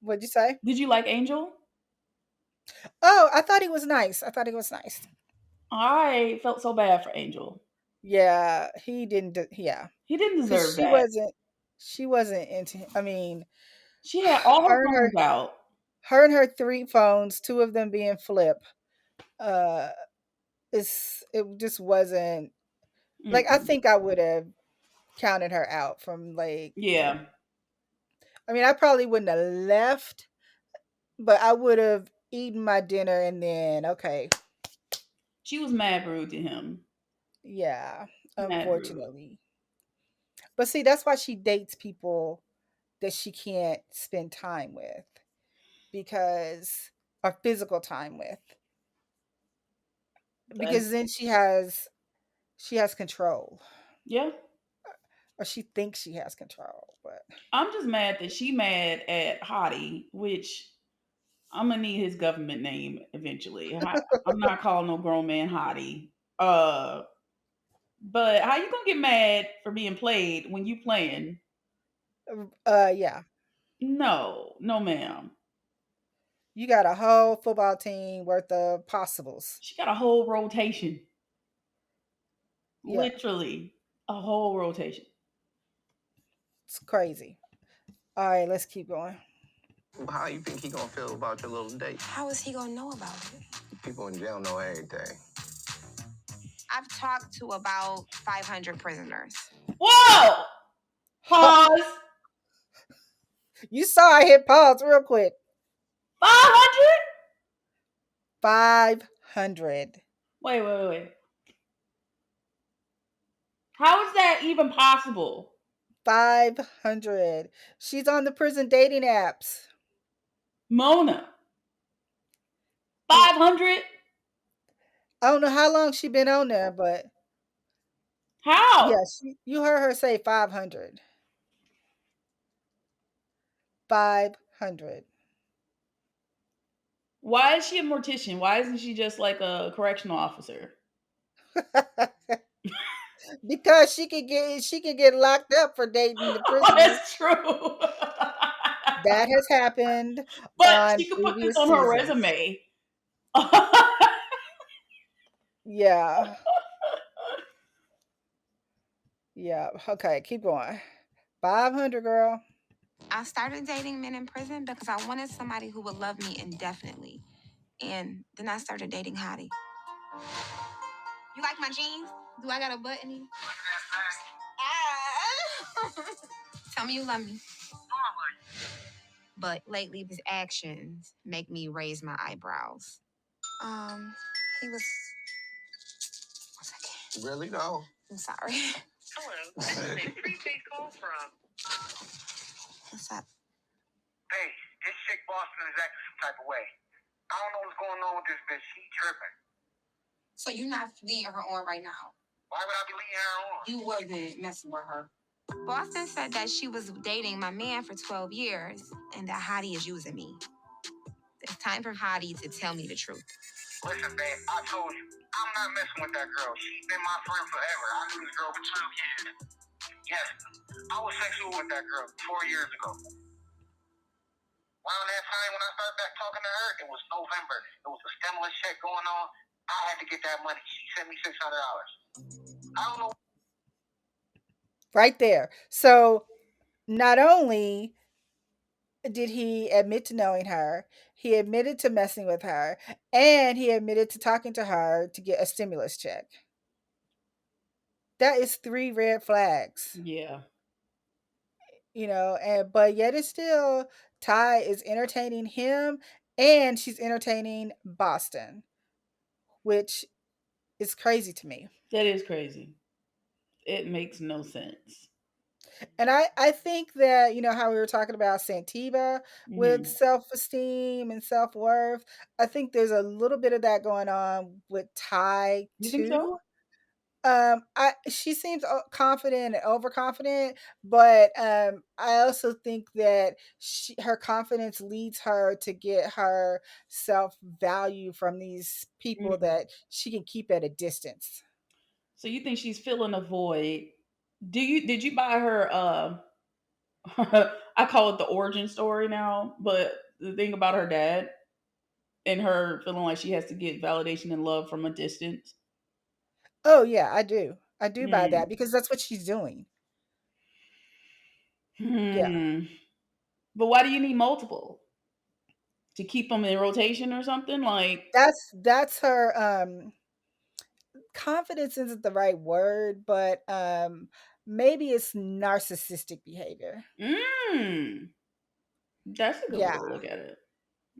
What'd you say? Did you like Angel? Oh, I thought he was nice. I thought he was nice. I felt so bad for Angel. Yeah, he didn't. Yeah, He didn't because deserve she that. wasn't. She wasn't into him. I mean, She had all her her and her, phones out. her and her three phones, two of them being flip. Uh, it just wasn't like I Mm-mm. think I would have counted her out from like. Yeah, I mean, I probably wouldn't have left, but I would have eaten my dinner and then okay, she was mad rude to him. yeah, Mad rude. unfortunately. But see, that's why she dates people that she can't spend time with because or physical time with That's because then she has control yeah. or she thinks she has control, but I'm just mad that she mad at Hottie, which I'm gonna need his government name eventually. I'm not calling no grown man Hottie. Uh, but how you gonna get mad for being played when you playing? yeah, No, no, ma'am. you got a whole football team worth of possibles. She got a whole rotation, Yeah, literally a whole rotation. it's crazy. All right, let's keep going. How you think he gonna feel about your little date? How is he gonna know about it? People in jail know everything. I've talked to about 500 prisoners. Whoa! Pause. You saw I hit pause real quick. 500? 500. Wait. How is that even possible? 500. She's on the prison dating apps. Mona, And 500? I don't know how long she been on there, but How? yes, you heard her say 500. 500. Why is she a mortician? Why isn't she just like a correctional officer? Because she can get locked up for dating the Oh, prisoners. that's true. That has happened But on she could put this previous on her seasons. resume. Yeah. Yeah. Okay, keep going. 500, girl. I started dating men in prison because I wanted somebody who would love me indefinitely. And then I started dating Hottie. You like my jeans? Do I got a button? Ah. Tell me you love me. But lately, his actions make me raise my eyebrows. He was. One second. Really? No. I'm sorry. Hello. This is a prepaid call from. What's up? Hey, this chick Boston is acting some type of way. I don't know what's going on with this bitch. She tripping. So you're not leading her on right now? Why would I be leading her on? You wasn't messing with her. Boston said that she was dating my man for 12 years and that Hottie is using me. It's time for Hottie to tell me the truth. Listen, babe, I told you, I'm not messing with that girl. She's been my friend forever. I knew this girl for 12 years. Yes, I was sexual with that girl 4 years ago. Around that time when I started back talking to her, it was November. It was a stimulus check going on. I had to get that money. She sent me $600. I don't know. Right there. So not only did he admit to knowing her, he admitted to messing with her, and he admitted to talking to her to get a stimulus check. That is three red flags, Yeah, and but yet it's still Ty is entertaining him and she's entertaining Boston, which is crazy to me. that is crazy. It makes no sense. And I think that, how we were talking about Santiva with Hmm. self-esteem and self-worth, I think there's a little bit of that going on with Ty You think so? too. I she seems confident and overconfident, but I also think that her confidence leads her to get her self value from these people Mm. that she can keep at a distance. So you think she's filling a void? Did you buy her? I call it the origin story now, but the thing about her dad and her feeling like she has to get validation and love from a distance. Oh yeah, I do. I do buy that Mm. because that's what she's doing. Yeah. Hmm. But why do you need multiple to keep them in rotation or something? Like, That's her confidence isn't the right word, but maybe it's narcissistic behavior. mm, that's a good way Yeah. to look at it.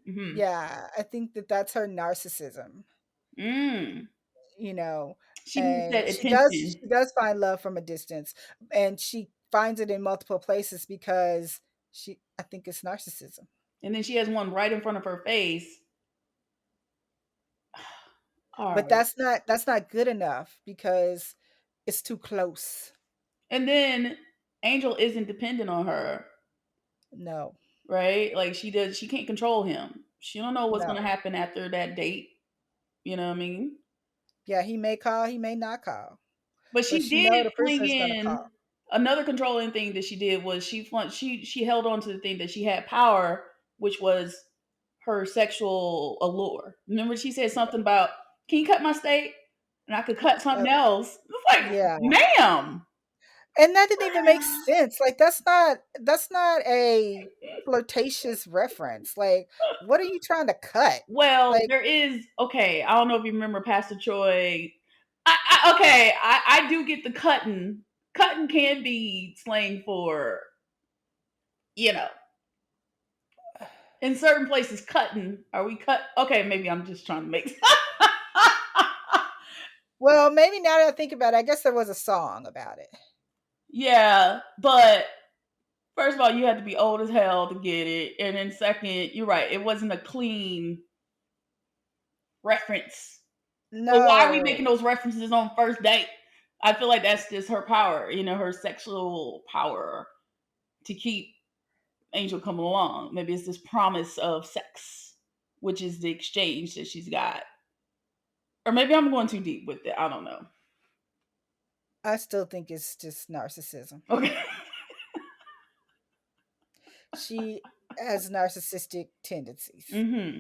Hmm. Yeah, I think that that's her narcissism, Mm. you know, She needs and that she does attention, she does find love from a distance, and she finds it in multiple places because I think it's narcissism. and then she has one right in front of her face. All But right. that's not good enough because it's too close. And then Angel isn't dependent on her, No. right? Like she can't control him. She don't know what's No. gonna happen after that date. You know what I mean? Yeah, he may call, he may not call, But but she she know did the fling person is gonna in call. another controlling thing that she did was she held on to the thing that she had power, which was her sexual allure. Remember, she said something about, "Can you cut my steak?" And I could cut Uh, something else. It's like, yeah. ma'am. And that didn't even make sense. Like that's not a flirtatious reference. Like, what are you trying to cut? Well, Like, there is okay. I don't know if you remember Pastor Troy. Okay, I do get the cutting. Cutting can be slang for you know in certain places. Cutting. Are we cut? Okay, maybe I'm just trying to make. well, maybe now that I think about it, I guess there was a song about it. Yeah, but first of all, you had to be old as hell to get it, and then second, you're right. It wasn't a clean reference. So why are we making No. those references on first date? I feel like that's just her power, her sexual power to keep Angel coming along. Maybe it's this promise of sex, which is the exchange that she's got. Or maybe I'm going too deep with it. I don't know. I still think it's just narcissism. Okay. She has narcissistic tendencies. Hmm.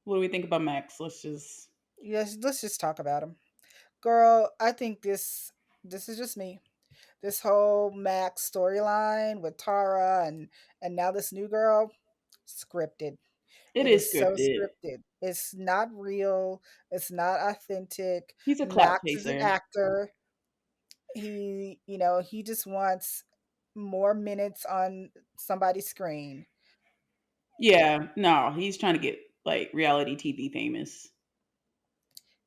What do we think about Max? Let's just. Yes, let's just talk about him. Girl, I think this is just me. This whole Max storyline with Tara and now this new girl, scripted. It It is is so scripted. scripted. It's not real. It's not authentic. He's a clout Max is an chaser. actor. He just wants more minutes on somebody's screen. Yeah, no, he's trying to get like reality TV famous.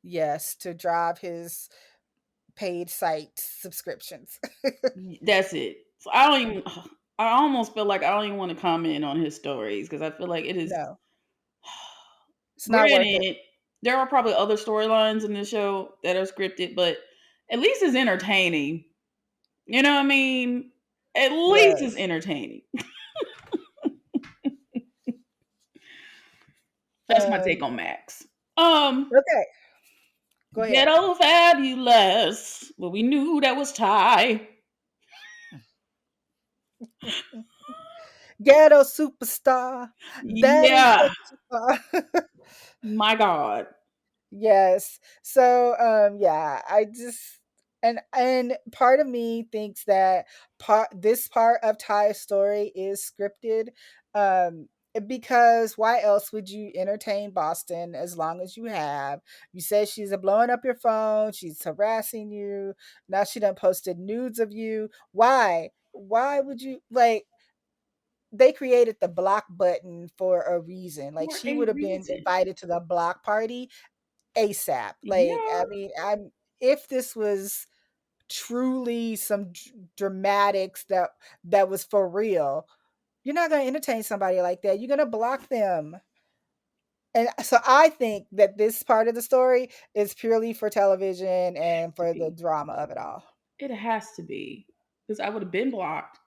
Yes, to drive his paid site subscriptions. That's it. So I don't even. I almost feel like I don't even want to comment on his stories because I feel like it is. No, it's not worth it. Granted, there are probably other storylines in the show that are scripted, but at least it's entertaining. You know what I mean? At least it's Yes. entertaining. That's my take Um, on Max. Um, okay, go ahead. Ghetto Fabulous. Well, we knew that was Ty. Ghetto superstar. That is Yeah, what you are. my God. Yes. So yeah, I just and part of me thinks that part of Ty's story is scripted. Because why else would you entertain Boston as long as you have? You said she's blowing up your phone, she's harassing you. Now she done posted nudes of you. Why? Why would you like they created the block button for a reason. Like For she a would have been reason. invited to the block party ASAP. Like, Yeah, I mean, I'm if this was truly some dramatics that was for real, you're not going to entertain somebody like that. You're going to block them. And so I think that this part of the story is purely for television and to for the be. drama of it all. It has to be. Because I would have been blocked.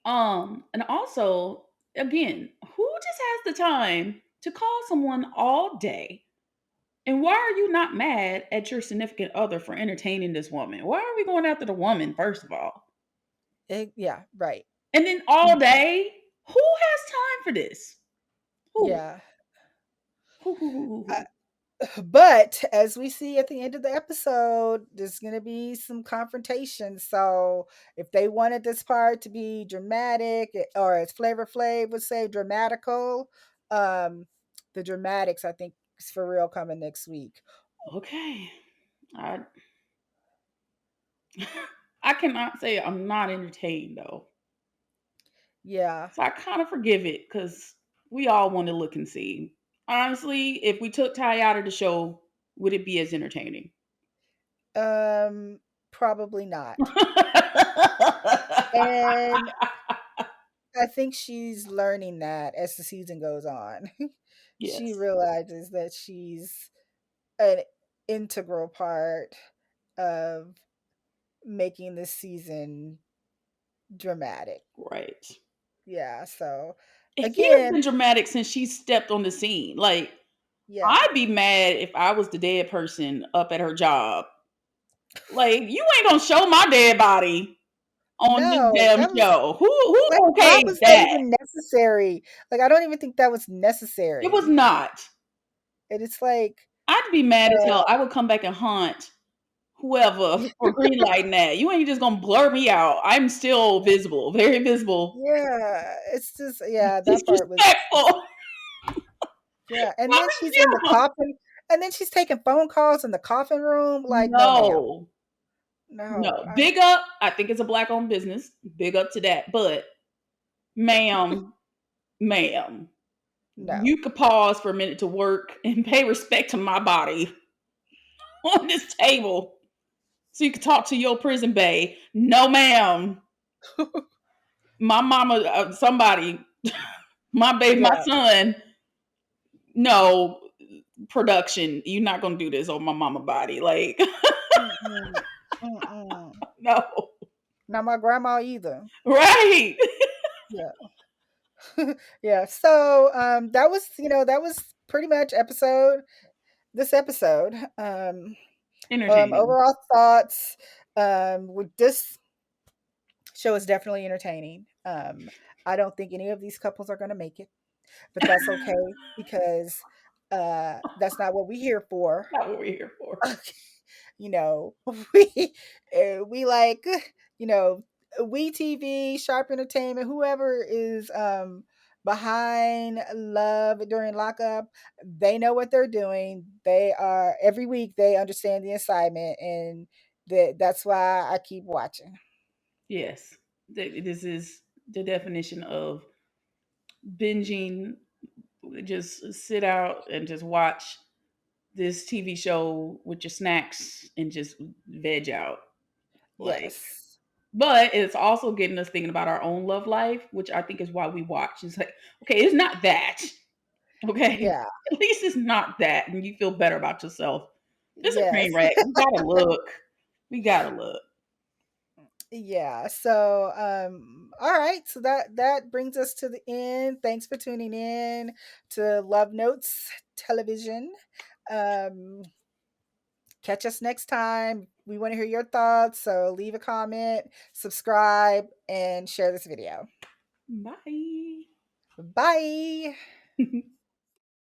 And also, again, who just has the time to call someone all day? And why are you not mad at your significant other for entertaining this woman? Why are we going after the woman, first of all? Yeah, right. And then all day? Who has time for this? Who? Yeah. Who? But as we see at the end of the episode, there's going to be some confrontation. So if they wanted this part to be dramatic, or as Flavor Flav would say, dramatical, um, the dramatics I think is for real coming next week. Okay. I I cannot say I'm not entertained though. Yeah. So I kind of forgive it because we all want to look and see. Honestly, if we took Ty out of the show, would it be as entertaining? Um, Probably not. And I think she's learning that as the season goes on. She Yes, realizes that she's an integral part of making this season dramatic. right. Yeah, so He has been again, dramatic since she stepped on the scene. Like, yeah. I'd be mad if I was the dead person up at her job. Like, you ain't gonna show my dead body on this No, damn that was show. Who like how okayed was that that? even necessary? Like I don't even think that was It was necessary. not. And it's like I'd be mad as hell. uh I would come back and haunt whoever for green lighting that. You ain't just gonna blur me out. I'm still visible, very visible. yeah, it's just yeah, that part was Disrespectful. yeah. And What then is she's in the you? coffin and then she's taking phone calls in the coffin room like no ma'am. No, No, no. Big up. I think it's a black owned business. Big up to that. But, ma'am, ma'am, no. you could pause for a minute to work and pay respect to my body on this table so you can talk to your prison bae. No, ma'am. My mama, somebody, my baby, my Yeah. son, no production. You're not gonna do this on my mama body. Like, Mm-mm. Mm-mm. no. Not my grandma either. Right. Yeah. Yeah. So that was that was pretty much this episode. Entertaining. Overall thoughts. With this show is definitely entertaining. I don't think any of these couples are gonna make it, but that's okay because that's not what we're here for. Not what we're here for. you know, we we like, you know, we TV, Sharp Entertainment, whoever is behind Love During Lockup, they know what they're doing. They are every week they understand the assignment, and that's why I keep watching. Yes. This is the definition of binging. Just sit out and just watch this TV show with your snacks and just veg out. Like, Yes. but it's also getting us thinking about our own love life, which I think is why we watch. It's like, okay, it's not that. Okay. Yeah. At least it's not that. And you feel better about yourself. This is a train Yes. wreck. We gotta look. We gotta look. Yeah. So, all right. So that brings us to the end. Thanks for tuning in to Love Notes Television. Um, Catch us next time. We want to hear your thoughts. So leave a comment, subscribe, and share this video. Bye. Bye.